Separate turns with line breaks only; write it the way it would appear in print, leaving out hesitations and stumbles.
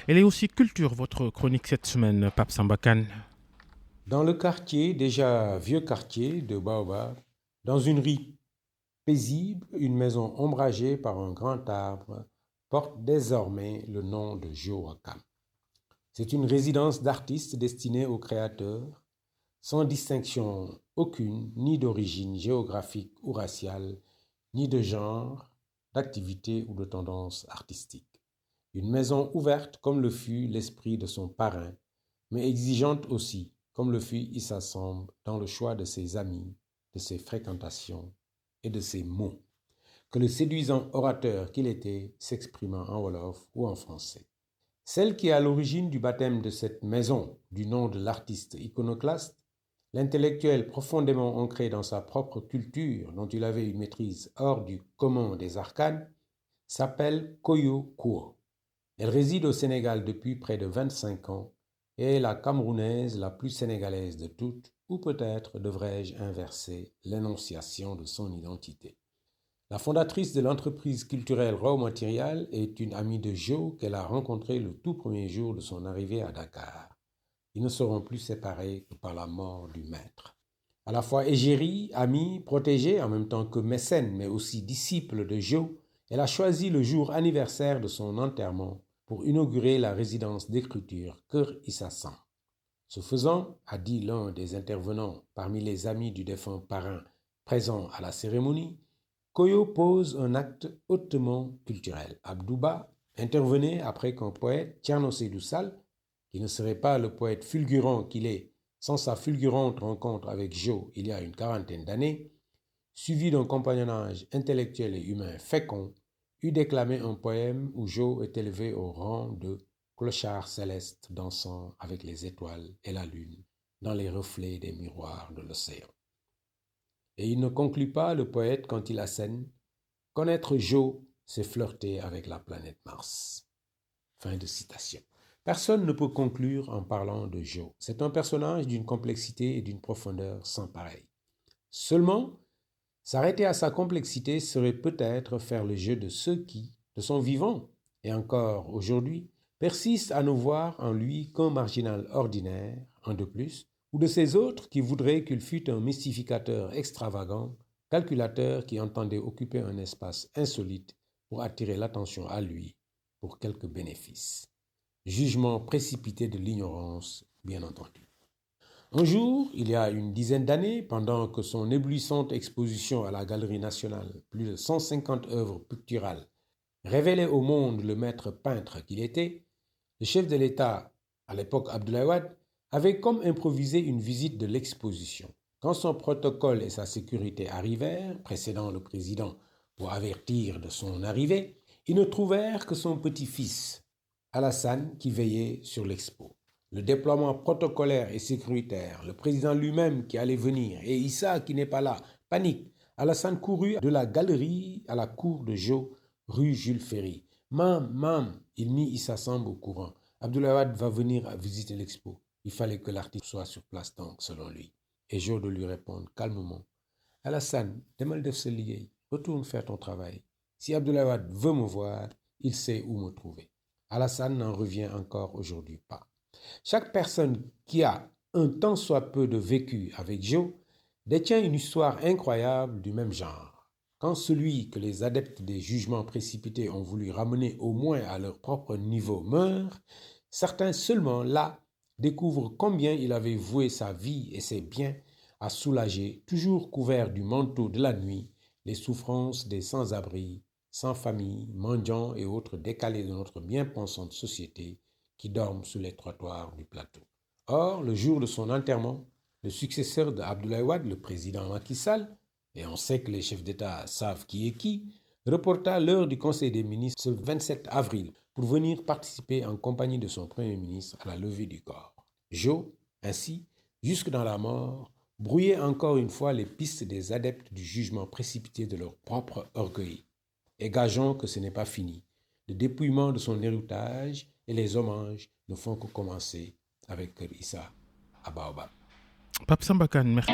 Elle est aussi culture, votre chronique cette semaine, Pape Sambakan.
Dans le quartier, déjà vieux quartier de Baobab, dans une rue paisible, une maison ombragée par un grand arbre porte désormais le nom de Joachim. C'est une résidence d'artistes destinée aux créateurs, sans distinction aucune, ni d'origine géographique ou raciale, ni de genre, d'activité ou de tendance artistique. Une maison ouverte comme le fut l'esprit de son parrain, mais exigeante aussi, comme le fut Issa Samb dans le choix de ses amis, de ses fréquentations et de ses mots, que le séduisant orateur qu'il était s'exprimant en wolof ou en français. Celle qui est à l'origine du baptême de cette maison, du nom de l'artiste iconoclaste, l'intellectuel profondément ancré dans sa propre culture, dont il avait une maîtrise hors du commun des arcanes, s'appelle Koyo Kuo. Elle réside au Sénégal depuis près de 25 ans et est la Camerounaise la plus sénégalaise de toutes, ou peut-être devrais-je inverser l'énonciation de son identité. La fondatrice de l'entreprise culturelle Raw Material est une amie de Joe qu'elle a rencontrée le tout premier jour de son arrivée à Dakar. Ils ne seront plus séparés que par la mort du maître. À la fois égérie, amie, protégée, en même temps que mécène, mais aussi disciple de Joe, elle a choisi le jour anniversaire de son enterrement pour inaugurer la résidence d'écriture Kër Issa Samb. Ce faisant, a dit l'un des intervenants parmi les amis du défunt parrain présents à la cérémonie, Koyo pose un acte hautement culturel. Abdouba intervenait après qu'un poète, Thierno Seydou Sall, qui ne serait pas le poète fulgurant qu'il est sans sa fulgurante rencontre avec Joe il y a une quarantaine d'années, suivi d'un compagnonnage intellectuel et humain fécond, eut déclamé un poème où Joe est élevé au rang de clochard céleste dansant avec les étoiles et la lune dans les reflets des miroirs de l'océan. Et il ne conclut pas le poète quand il assène « Connaître Joe, c'est flirter avec la planète Mars ». Fin de citation. Personne ne peut conclure en parlant de Joe. C'est un personnage d'une complexité et d'une profondeur sans pareil. Seulement, s'arrêter à sa complexité serait peut-être faire le jeu de ceux qui, de son vivant, et encore aujourd'hui, persistent à ne voir en lui qu'un marginal ordinaire, un de plus, ou de ces autres qui voudraient qu'il fût un mystificateur extravagant, calculateur qui entendait occuper un espace insolite pour attirer l'attention à lui pour quelques bénéfices. Jugement précipité de l'ignorance, bien entendu. Un jour, il y a une dizaine d'années, pendant que son éblouissante exposition à la Galerie nationale, plus de 150 œuvres picturales, révélait au monde le maître peintre qu'il était, le chef de l'État, à l'époque Abdoulaye Wade, avait comme improvisé une visite de l'exposition. Quand son protocole et sa sécurité arrivèrent, précédant le président pour avertir de son arrivée, ils ne trouvèrent que son petit-fils, Alassane, qui veillait sur l'expo. Le déploiement protocolaire et sécuritaire, le président lui-même qui allait venir, et Issa qui n'est pas là, panique. Alassane courut de la galerie à la cour de Joe, rue Jules Ferry. Mam, il mit Issa Samb au courant. Abdoulaye Wade va venir visiter l'expo. Il fallait que l'artiste soit sur place donc, selon lui. Et Joe de lui répondre calmement. Alassane, demal def sa liggéey, retourne faire ton travail. Si Abdoulaye Wade veut me voir, il sait où me trouver. Alassane n'en revient encore aujourd'hui pas. Chaque personne qui a un tant soit peu de vécu avec Joe détient une histoire incroyable du même genre. Quand celui que les adeptes des jugements précipités ont voulu ramener au moins à leur propre niveau meurt, certains seulement là découvrent combien il avait voué sa vie et ses biens à soulager, toujours couvert du manteau de la nuit, les souffrances des sans-abri, sans famille, mendiants et autres décalés de notre bien-pensante société qui dorment sous les trottoirs du plateau. Or, le jour de son enterrement, le successeur d'Abdoulaye Wade, le président Macky Sall, et on sait que les chefs d'État savent qui est qui, reporta l'heure du Conseil des ministres ce 27 avril pour venir participer en compagnie de son Premier ministre à la levée du corps. Joe, ainsi, jusque dans la mort, brouillait encore une fois les pistes des adeptes du jugement précipité de leur propre orgueil. Et gageons que ce n'est pas fini. Le dépouillement de son héritage et les hommages ne font que commencer avec Issa à Baobab.
Pape Sambakan, merci.